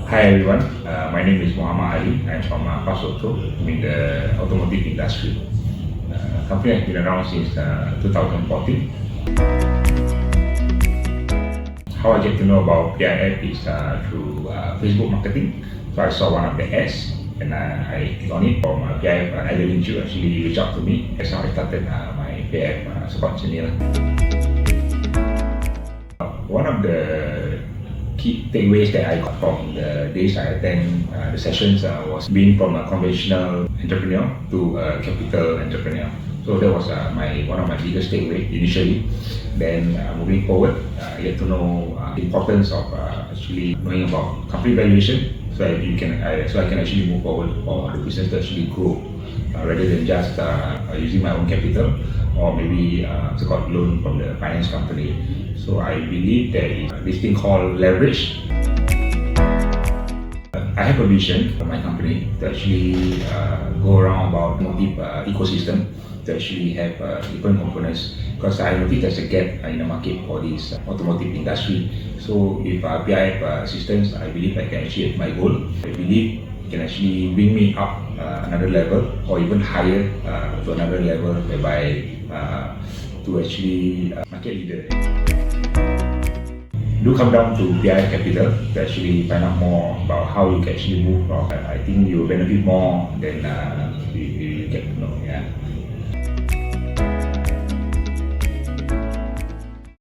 Hi everyone, my name is Mohamad. I'm from Pasoto in the automotive industry. Company has been around since 2014. How I get to know about PIF is through Facebook marketing. So I saw one of the ads and I clicked on it from PIF. Adeline Chu actually reached out to me. That's how I started my PIF support channel. One of the key takeaways that I got from the days I attend the sessions was being from a conventional entrepreneur to a capital entrepreneur. So that was one of my biggest takeaways initially. Then moving forward, I get to know the importance of actually knowing about company valuation, so I can actually move forward for the business to actually grow rather than just using my own capital or maybe so-called loan from the finance company. So I believe that this thing called leverage. I have a vision for my company to actually go around about automotive ecosystem to actually have different components, because I noticed there's a gap in the market for this automotive industry. So if PIF systems, I believe I can achieve my goal. I believe it can actually bring me up another level or even higher to another level, whereby to actually market leader. Do come down to PIF Capital to actually find out more about how you can actually move from. I think you will benefit more than you get to know. Yeah.